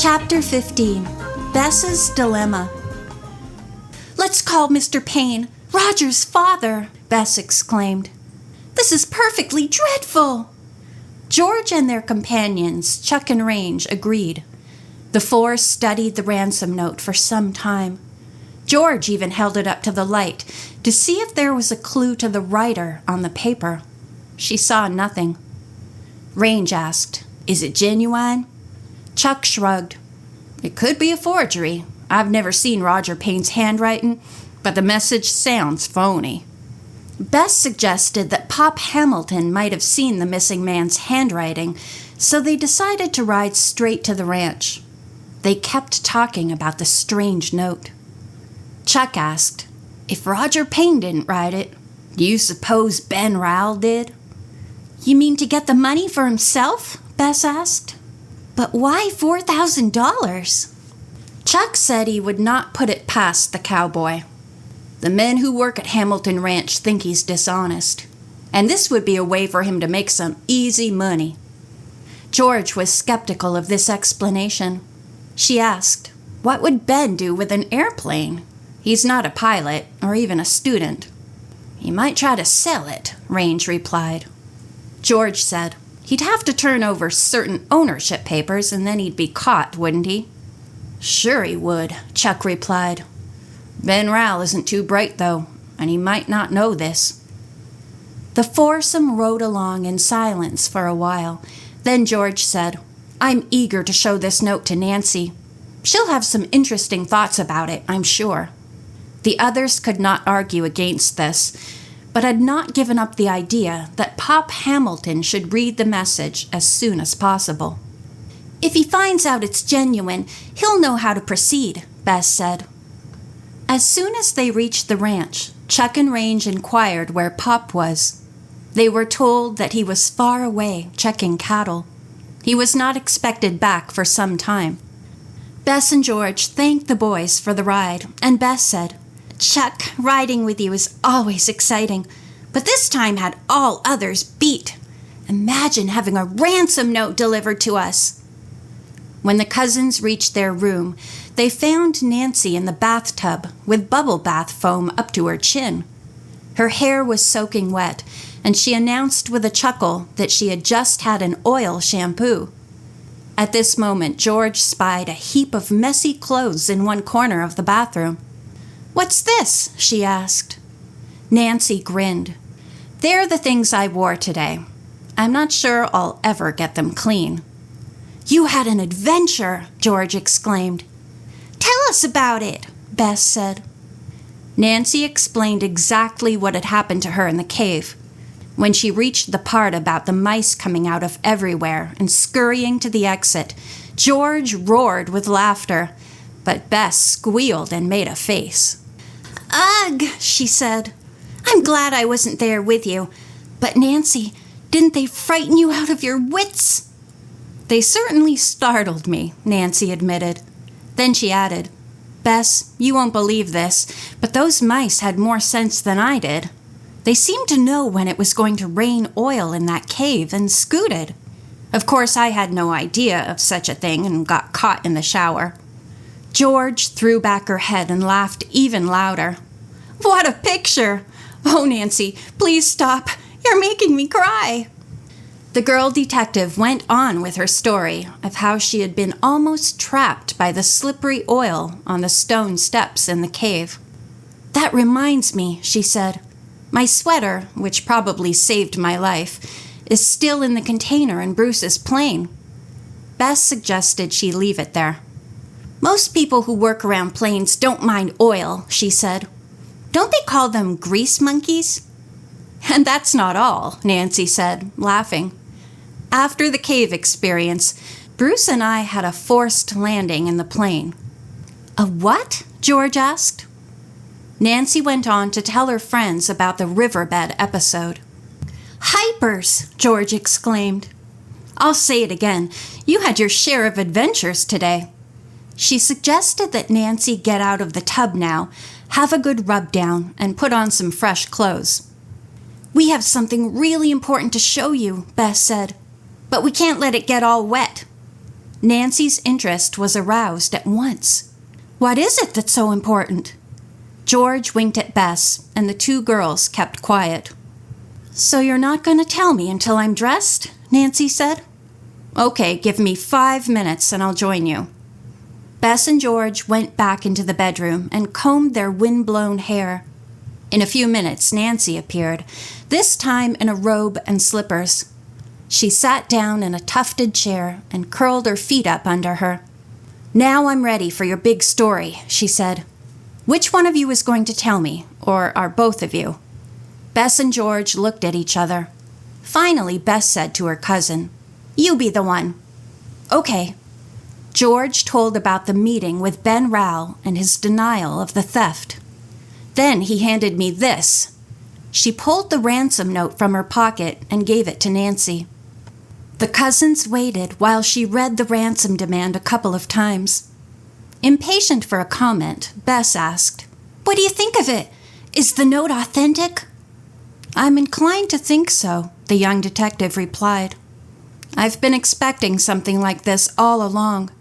Chapter 15. Bess's Dilemma. "Let's call Mr. Payne, Roger's father," Bess exclaimed. "This is perfectly dreadful." George and their companions, Chuck and Range, agreed. The four studied the ransom note for some time. George even held it up to the light to see if there was a clue to the writer on the paper. She saw nothing. Range asked, "Is it genuine?" Chuck shrugged. "It could be a forgery. I've never seen Roger Payne's handwriting, but the message sounds phony." Bess suggested that Pop Hamilton might have seen the missing man's handwriting, so they decided to ride straight to the ranch. They kept talking about the strange note. Chuck asked, "If Roger Payne didn't write it, do you suppose Ben Rowell did?" "You mean to get the money for himself?" Bess asked. "But why $4,000? Chuck said he would not put it past the cowboy. "The men who work at Hamilton Ranch think he's dishonest, and this would be a way for him to make some easy money." George was skeptical of this explanation. She asked, "What would Ben do with an airplane? He's not a pilot or even a student." "He might try to sell it," Range replied. George said, "He'd have to turn over certain ownership papers and then he'd be caught, wouldn't he?" "Sure he would," Chuck replied. "Ben Rowell isn't too bright, though, and he might not know this." The foursome rode along in silence for a while. Then George said, "I'm eager to show this note to Nancy. She'll have some interesting thoughts about it, I'm sure." The others could not argue against this, but had not given up the idea that Pop Hamilton should read the message as soon as possible. "If he finds out it's genuine, he'll know how to proceed," Bess said. As soon as they reached the ranch, Chuck and Range inquired where Pop was. They were told that he was far away checking cattle. He was not expected back for some time. Bess and George thanked the boys for the ride, and Bess said, "Chuck, riding with you is always exciting, but this time had all others beat. Imagine having a ransom note delivered to us." When the cousins reached their room, they found Nancy in the bathtub with bubble bath foam up to her chin. Her hair was soaking wet, and she announced with a chuckle that she had just had an oil shampoo. At this moment, George spied a heap of messy clothes in one corner of the bathroom. "What's this?" she asked. Nancy grinned. "They're the things I wore today. I'm not sure I'll ever get them clean." "You had an adventure!" George exclaimed. "Tell us about it," Bess said. Nancy explained exactly what had happened to her in the cave. When she reached the part about the mice coming out of everywhere and scurrying to the exit, George roared with laughter, but Bess squealed and made a face. "Ugh," she said. "I'm glad I wasn't there with you. But Nancy, didn't they frighten you out of your wits?" "They certainly startled me," Nancy admitted. Then she added, "Bess, you won't believe this, but those mice had more sense than I did. They seemed to know when it was going to rain oil in that cave and scooted. Of course, I had no idea of such a thing and got caught in the shower." George threw back her head and laughed even louder. "What a picture! Oh, Nancy, please stop. You're making me cry." The girl detective went on with her story of how she had been almost trapped by the slippery oil on the stone steps in the cave. "That reminds me," she said. "My sweater, which probably saved my life, is still in the container in Bruce's plane." Bess suggested she leave it there. "Most people who work around planes don't mind oil," she said. "Don't they call them grease monkeys?" "And that's not all," Nancy said, laughing. "After the cave experience, Bruce and I had a forced landing in the plane." "A what?" George asked. Nancy went on to tell her friends about the riverbed episode. "Hypers!" George exclaimed. "I'll say it again. You had your share of adventures today." She suggested that Nancy get out of the tub now, have a good rub down, and put on some fresh clothes. "We have something really important to show you," Bess said. "But we can't let it get all wet." Nancy's interest was aroused at once. What is it that's so important? George winked at Bess, and the two girls kept quiet. So you're not going to tell me until I'm dressed? Nancy said. Okay, give me 5 minutes and I'll join you. Bess and George went back into the bedroom and combed their wind-blown hair. In a few minutes, Nancy appeared, this time in a robe and slippers. She sat down in a tufted chair and curled her feet up under her. Now I'm ready for your big story, she said. Which one of you is going to tell me, or are both of you? Bess and George looked at each other. Finally, Bess said to her cousin, You be the one. Okay. George told about the meeting with Ben Rowell and his denial of the theft. Then he handed me this. She pulled the ransom note from her pocket and gave it to Nancy. The cousins waited while she read the ransom demand a couple of times. Impatient for a comment, Bess asked, What do you think of it? Is the note authentic? I'm inclined to think so, the young detective replied. I've been expecting something like this all along,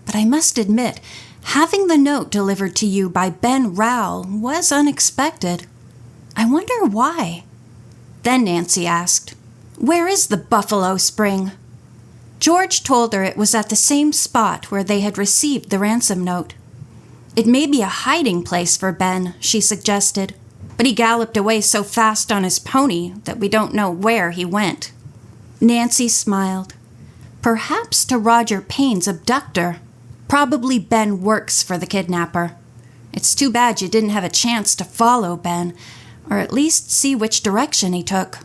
but I must admit, having the note delivered to you by Ben Rowell was unexpected. I wonder why. Then Nancy asked, Where is the Buffalo Spring? George told her it was at the same spot where they had received the ransom note. It may be a hiding place for Ben, she suggested, but he galloped away so fast on his pony that we don't know where he went. Nancy smiled. Perhaps to Roger Payne's abductor. Probably Ben works for the kidnapper. It's too bad you didn't have a chance to follow Ben, or at least see which direction he took.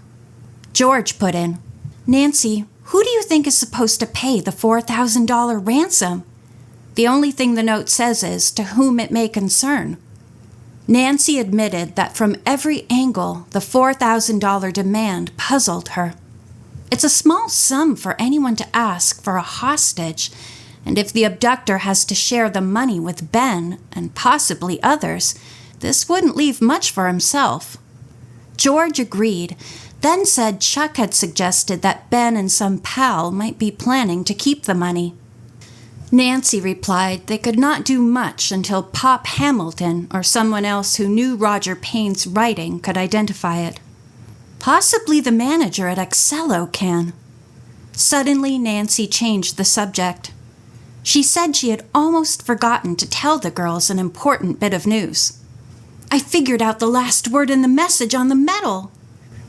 George put in, Nancy, who do you think is supposed to pay the $4,000 ransom? The only thing the note says is to whom it may concern. Nancy admitted that from every angle, the $4,000 demand puzzled her. It's a small sum for anyone to ask for a hostage, and if the abductor has to share the money with Ben and possibly others, this wouldn't leave much for himself. George agreed, then said Chuck had suggested that Ben and some pal might be planning to keep the money. Nancy replied they could not do much until Pop Hamilton or someone else who knew Roger Payne's writing could identify it. Possibly the manager at Excello can. Suddenly, Nancy changed the subject. She said she had almost forgotten to tell the girls an important bit of news. I figured out the last word in the message on the metal.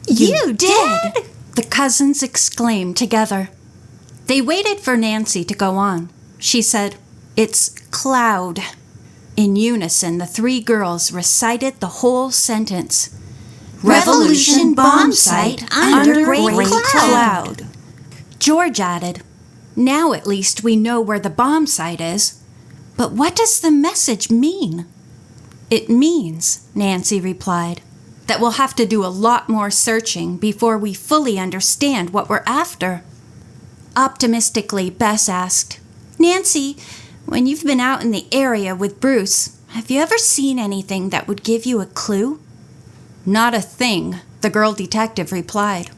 You did? The cousins exclaimed together. They waited for Nancy to go on. She said, It's cloud. In unison, the three girls recited the whole sentence. Revolution bomb site under great cloud. George added, Now at least we know where the bomb site is. But what does the message mean? It means, Nancy replied, that we'll have to do a lot more searching before we fully understand what we're after. Optimistically, Bess asked, Nancy, when you've been out in the area with Bruce, have you ever seen anything that would give you a clue? Not a thing, the girl detective replied.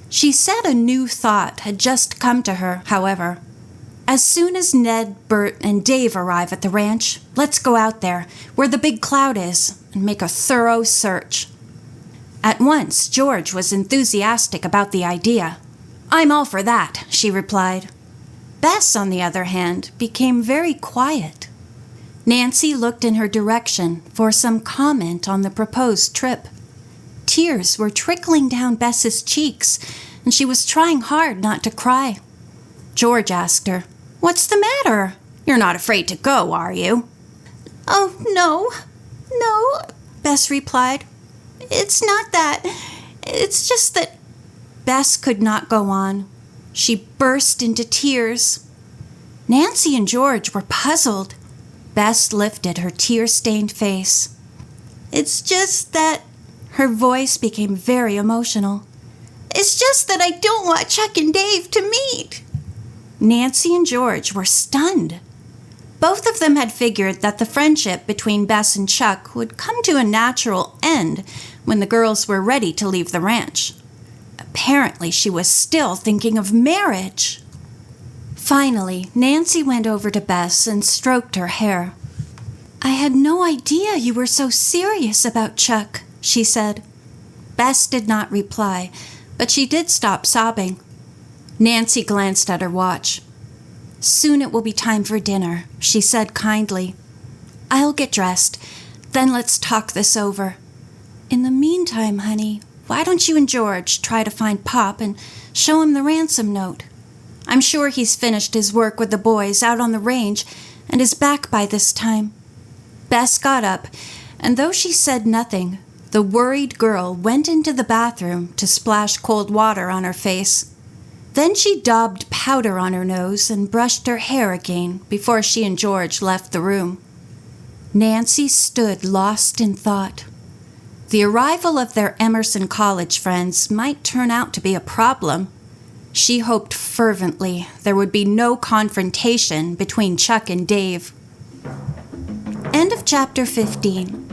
She said a new thought had just come to her, however. As soon as Ned, Bert, and Dave arrive at the ranch, let's go out there, where the big cloud is, and make a thorough search. At once, George was enthusiastic about the idea. I'm all for that, she replied. Bess, on the other hand, became very quiet. Nancy looked in her direction for some comment on the proposed trip. Tears were trickling down Bess's cheeks, and she was trying hard not to cry. George asked her, What's the matter? You're not afraid to go, are you? Oh, no, Bess replied. It's not that. It's just that... Bess could not go on. She burst into tears. Nancy and George were puzzled. Bess lifted her tear-stained face. It's just that... Her voice became very emotional. It's just that I don't want Chuck and Dave to meet. Nancy and George were stunned. Both of them had figured that the friendship between Bess and Chuck would come to a natural end when the girls were ready to leave the ranch. Apparently, she was still thinking of marriage. Finally, Nancy went over to Bess and stroked her hair. "I had no idea you were so serious about Chuck," she said. Bess did not reply, but she did stop sobbing. Nancy glanced at her watch. "Soon it will be time for dinner," she said kindly. "I'll get dressed, then let's talk this over. In the meantime, honey, why don't you and George try to find Pop and show him the ransom note? I'm sure he's finished his work with the boys out on the range and is back by this time." Bess got up, and though she said nothing, the worried girl went into the bathroom to splash cold water on her face. Then she daubed powder on her nose and brushed her hair again before she and George left the room. Nancy stood lost in thought. The arrival of their Emerson College friends might turn out to be a problem. She hoped fervently there would be no confrontation between Chuck and Dave. End of chapter 15.